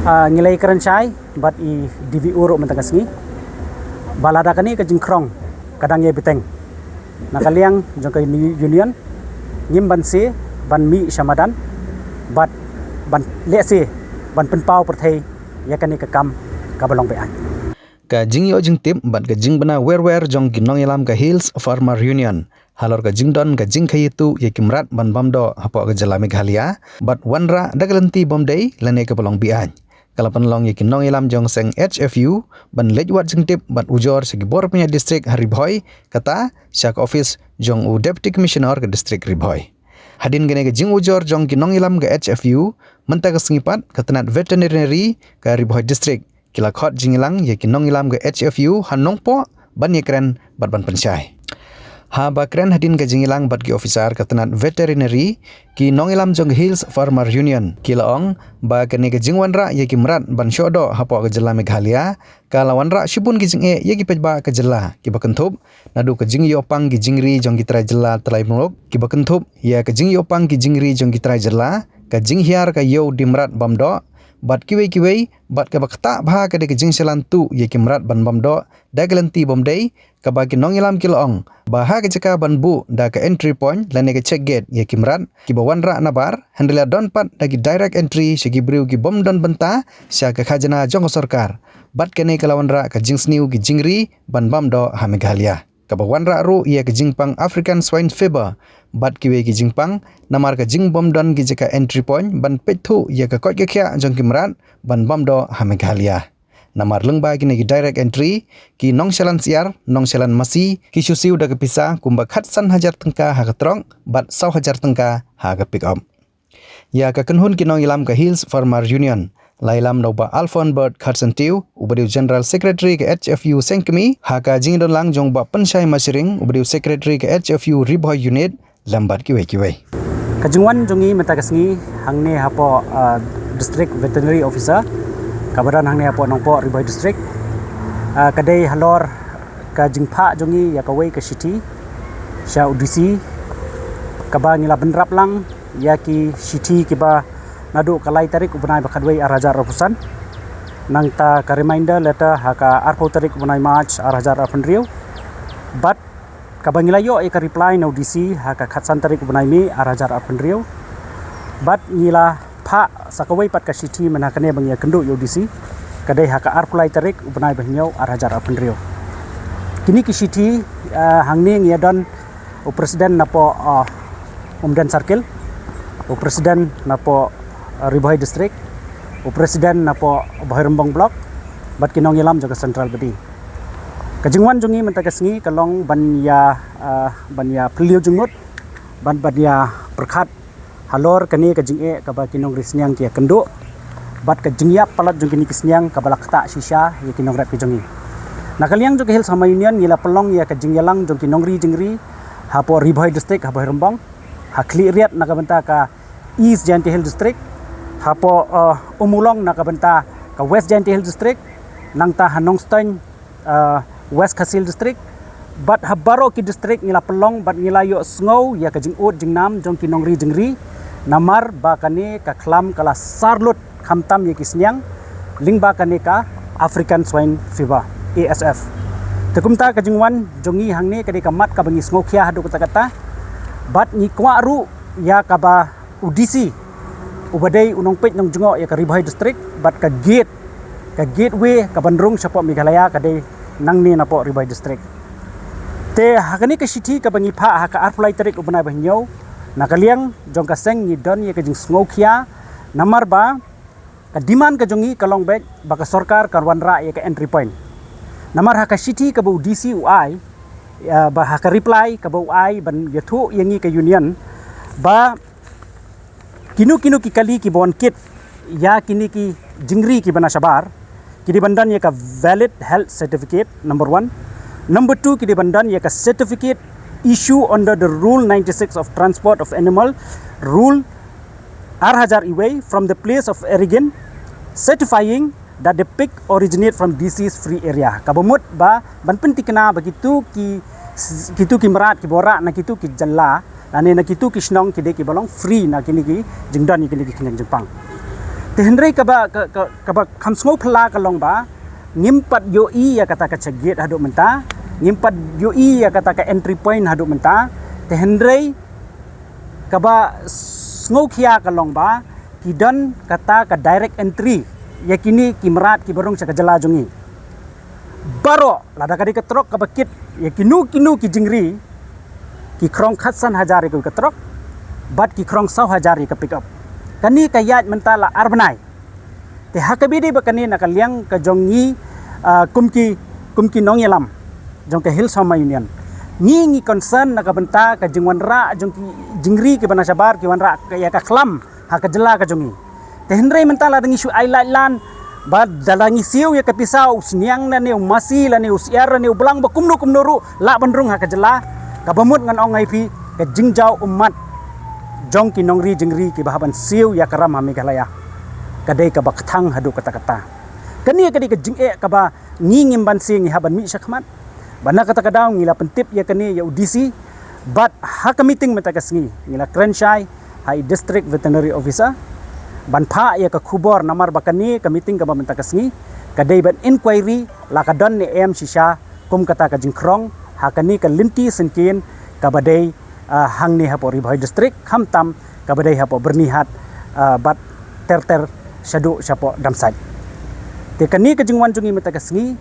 ngilai kerencai bat I divi uruk mentagasni balada kani ke jingkrong kadang ye biteng nakaliang jongka union ngim ban se ban mi shamadan bat ban lese ban penpau perthei ya kani ke kam kabalong be an ka jing yo jing tip bat ka jing bana wer jong ginong ilam ka Hills Farmer Union halor ka jing don ka jing khayitu ye kimrat ban bamdo hapo ka jala Meghalaya bat wanra dagalenti bomdei lane ka balong bi an kalapan long ye kinong ilam jong seng HFU ban lejwat jing tip bat ujor segi bor punya distrik Haribhoi kata syak office jong u deputy commissioner ke distrik Ribhoi hadin gene ke jing ujor jong kinong ilam ke HFU mentaka sengipat ketenat veterinary ke Ribhoi distrik kila khot jing ilang ye kinong ilam ke HFU hanong po ban ye kren bat ban pensyai ha bakren hadin ke jing ilang bat ki officer ketenat veterinary ki nong ilam jong Hills Farmer Union kila ong ba kene ke jing wanra ye ki merat ban shodo hapo ke jela Meghalaya kala wanra shibun ki jing e ye ki pejba ke jela ki bakentup nadu ke jing yopang ki jingri jong ki tra jela telai muluk ki bakentup ya ke jing yopang ki jingri jong ki tra jela ke jing hiar ka yo dimrat bamdo bat kiwei bat ka bakta bha ka de ke jing selan tu ye ki merat ban bamdo dagalenti bomdei ka ba ki nong ilam kilong baha ke jeka ban bu da ke entry point lane ke check gate ye ki merat ki bawanra nabar handela don pat dagi direct entry segi briu ki bom don benta sya ka khajana jong sarkar bat kene kalawanra ka jing sniu ki jingri ban bamdo ha Meghalaya ka bawanra ru ye ke jingpang African swine fever bat kiwe ki jingpang namar ka jing bom don ki jeka entry point ban pethu ye ka kot ke khya jong ki merat ban bamdo ha Meghalaya namar lengba kini ki direct entry ki nong selan siar nong selan masi ki susiu da kepisa kumba khatsan hajar tengka ha katrong bat 100,000 tengka ha ka pick up ya ka kenhun ki nong ilam ka Hills Farmer Union lailam noba Alphon Bird Khatsantiu ubadiu general secretary ke HFU Sengkemi ha ka jingdon lang jong ba pensyai masiring ubadiu secretary ke HFU Ribhoi unit lambat kiwe kajungwan jongi mentagasni hangne hapo district veterinary officer kabaran hangne apo nongpo Ribhoi district kadai halor ka jingpha jongi ya kawai ka city sha udisi kaba ngila benrap lang ya ki city kiba nadu kalai tarik ubnai bakadwai arajar rapusan nang ta ka reminder letter haka arpo tarik ubnai march arajar apandriu but kaba ngila yo ka reply no dc haka khatsan tarik ubnai mi arajar apandriu but ngila pha sakawai pat ka city manakane bangya kendu yo dc kadai haka arpulai tarik ubnai bahnyau arajar apandriu kini ki city hangni ngiyadon u presiden napo umdan circle u presiden napo Ribhoi district u presiden napo Bhairambong block bat kinong ilam jaga central bedi kajingwan jungi mentakasngi kalong banya pelio jungut banya perkhat halor kani kajing e kaba kinong risnyang kia kendo bat kajingyap palat jung kini kisnyang kabala kata shisha ye kinong rat kijungi nakaliang juga Hills Farmer Union ngila pelong ya kajingyalang jung kinong ri jingri hapo Ribhoi district ha Bhairambong ha kliriat nakabenta ka East Jaintia Hill district hapo umulong nakabenta ka West Jaintia Hill district nangta Hanongstein West Khasil district bat habaro ki district ngila pelong bat ngila yo sngau ya ka jingud jingnam jong kinong ri jingri namar ba kane ka khlam kala sarlut khamtam ye kisnyang lingba kane ka African swine fever ASF tekumta ka jingwan jongi hangne kade ka mat ka bangi sngau khia hadu kata bat ni kwa ru ya ka ba udisi ubadai unong pet nong jungo ya ka Ribhoi district bat ka gateway ka bandrung sapo Meghalaya kadai nangni napo Ribhoi district te hakani ka city ka bangi pha haka arpulai tarik ubna bahnyau nakaliang jong ka seng ni don ye ka jing sngo khia namar ba ka demand ka jongi kalong bek ba ka sarkar karwanra ye ka entry point namar haka city ka bu DC UI ba haka reply ka bu UI ban yathu yengi ka union ba kinu ki kali ki bon kit ya kini ki jingri ki bana sabar kidi bandan ye ka valid health certificate number 1 number 2 kidi bandan ye ka certificate issue under the rule 96 of transport of animal rule R1000 away from the place of origin certifying that the pig originate from disease free area kabamut ba ban pentikna begitu ki merat ki borak na kitu ki jalla ane na kitu ki snong ki de ki bolong free na kini ki jingdan kini ki kenyang Jepang Henry kaba kamsmo phala kalong ba ngimpat yo ya kata ka cegit haduk menta ngimpat yo ya kata ka entry point haduk menta te Henry kaba sngokhia kalong ba kidan kata ka direct entry yakini kimrat ki barong sa kajala jongi baro lada kadi ketrok kabakit yakinu ki jingri ki krong khatsan hajari ko ketrok bat ki krong 100,000 ka pick up kani kayat mentala arbanai te hakabidi bakani nakaliang ka jongi kumki nong yalam jong ka Hills Homa Union ngi concern nakabenta ka jingwanra jongki jingri ke bana sabar ki wanra ka ya ka klam hakajela ka jongi te Henry mentala dangi su ailan ba dalangi siu ya ka pisau usniang na ne umasi la ne usiar ne ubelang ba kumno ru la bandrung hakajela ka bamut ngan ong ip ka jingjau umat jong ki nongri jingri ki bahaban siu ya karam ha Meghalaya kadai ka bakthang hadu kata-kata kani kadi ka jinge ka ba ngingim bansi ngi haban mi syakmat bana kata-kata ngila pentip ya kani ya UDC but ha ka meeting metakas ngi ngila Krenshai hai district veterinary officer ban pha ya ka khubor namar bakani ka meeting ka ba metakas ngi kadai ban inquiry la ka don ni em shisha kum kata ka jingkrong ha kani ka linti senkin ka badai hangni hapo Ribhoi district khamtam ka badai hapo bernihat bat ter syadu syapo damsai te kani ka jingwan jungi metakas ngi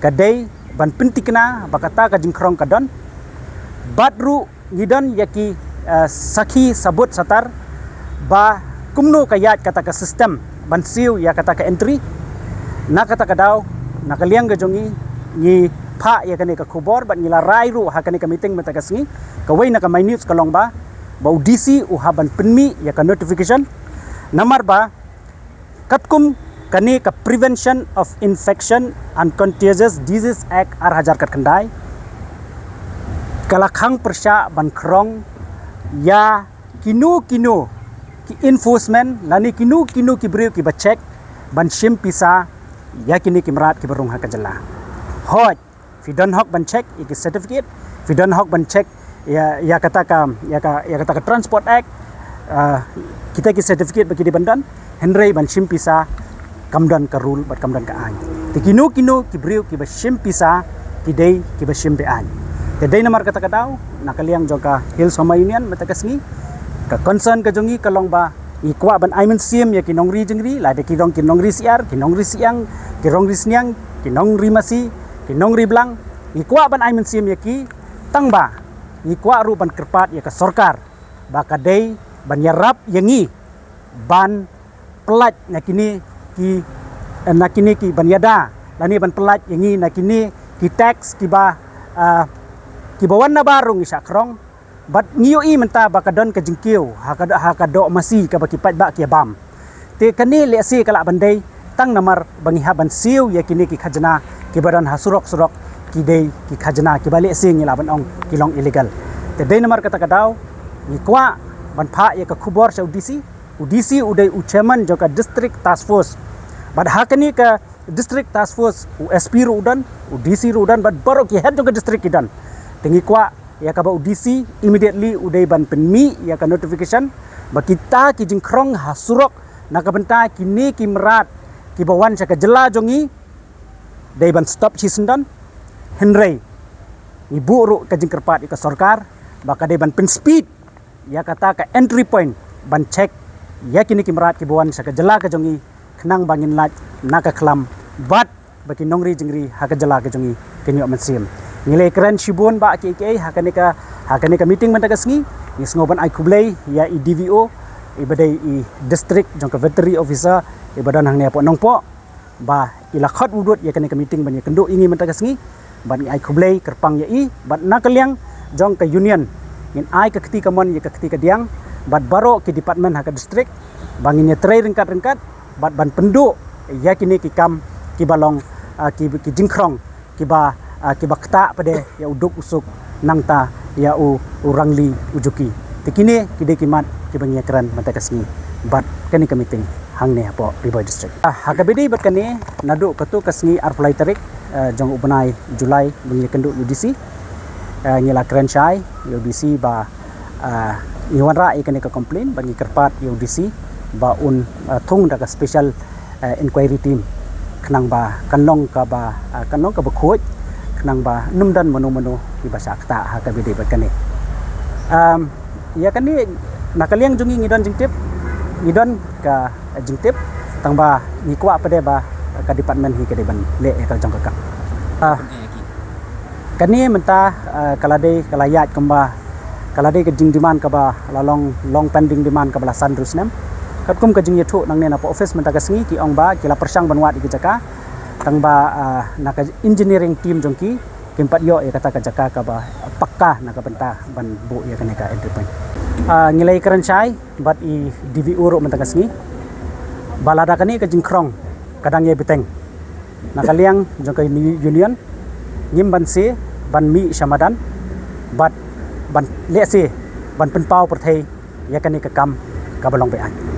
kadai ban pintikna bakata ka jingkrong kadon badru ngidon yaki sakhi sabut satar ba kumno kayat kata ka system ban siu ya kata ka entry na kata ka daw nakaliang ka jongi ni pha ya kani ka khubor ban ngila rai ru ha kani ka meeting metakas ngi kawai na ka minutes kalong ba DC uhaban penmi ya ka notification namar ba Katkum kani ka Prevention of Infection and Contagious Disease Act Arhajar kat kendai kalakhang persya ban krong ya kinu ki enforcement lani kinu ki briu ki bacek ban shim pisa ya kini kimrat ki barung ha kajala hoj fidon hok ban check iki certificate fidon hok ban check ya kata ka Transport Act kita ki certificate bagi di bandan Henry ban shimpisa kamdan ka rule bat kamdan ka an ti kinu ki briu ki ba shimpisa ki dei ki ba shimpe an te dei namar kata daw nakaliang joka Hills Homa Union matakas ngi ka concern ka jongi kalong ba ikwa ban aimen sim ya ki nongri jingri la de ki nongri siar ki nongri siang ki rongri sniang ki nongri masi ki nongri blang ikwa ban aimen sim ya ki tangba ikwa ru ban kerpat ya ka sorkar ba ka dei ban yarap yangi ban pelat nakini ki banyada lani ban pelat yangi nakini ki tax ki bawan na barong isa krong but ngiyo i menta bakadon ka jingkiw hakado masi ka bakipat ba ki bam te kani lesi kala bandai tang namar bangiha ban siu yakini ki khajna ki badan hasurok ki dei ki khajna ki balik sing ngila ban ong kilong illegal te dei namar kata kadaw ni kwa ban pha ya ka khubor sa UDC udai chairman joka district task force bad hakani ka district task force SP rudan UDC rudan bad baro ki head joka district kidan tengi kwa ya ka ba UDC immediately udai ban penmi ya ka notification ba kita ki jingkrong hasurok nakabenta kini ki merat ki bawan sa ka jela jongi dai ban stop chisendan Henry ni buru ka jingkerpat ka sarkar baka dai ban pen speed ya kata ka entry point ban check ya kini kimrat kibuan sa kajala ka jongi khnang bangin lat naka klam bat baki nongri jingri ha kajala ka jongi kenyo mansim ngile kran shibun ba ki hakane ka meeting man tagasngi ngisngoban ai kublay ya DVO ibadai i district jong ka veterinary officer ibadan hang ne po nongpo ba ilakhot udut ya kani ka meeting ban ya kendo ingi man tagasngi ban ai kublay kerpang ya i bat nakaliang jong ka union in ai ka kti ka mon ya ka kti ka diang bat baro ki department ha ka district banginnya tray ringkat bat ban pendu ya kini ki kam ki balong ki jingkrong ki ba kta pade ya uduk usuk nangta ya urangli ujuki tikini ki de kimat ki bangia kran matakasni bat kani ka meeting hangne po Ribhoi district ha ka bedi bat kani nadu katu kasni arflai tarik jong ubnai Julai bangia kendu UDC ngila Krenshai UDC ba iwanra ikani ka complain bagi kerpat UDC ba un thung da ka special inquiry team kenang ba kanong ka ba khoj kenang ba numdan manu di bahasa akta ha ka bide bakane ya kan ni nakaliang jungi ngidon jingtip ngidon ka jingtip tang ba ni kwa pade ba ka department hi ke ban le ka jong ka kani menta kalade kalayat kamba kalade ke jing demand ka ba long pending demand ka bala sandrus nem katkum ka jing yethu nang ne na office menta ka singi ki ong ba kila persang banwat di jaka tang ba naka engineering team jongki kimpat yo ya kata ka jaka ka ba pakka naka benta ban bu ya kane ka entrepreneur ngilai kerencai bat i DVU ro menta ka singi balada kani ka jing krong kadang ye beteng nakaliang jongka union ngim ban se ban mi shamadan bat ban le se ban penpau perthai ya kani ka kam ka balong be an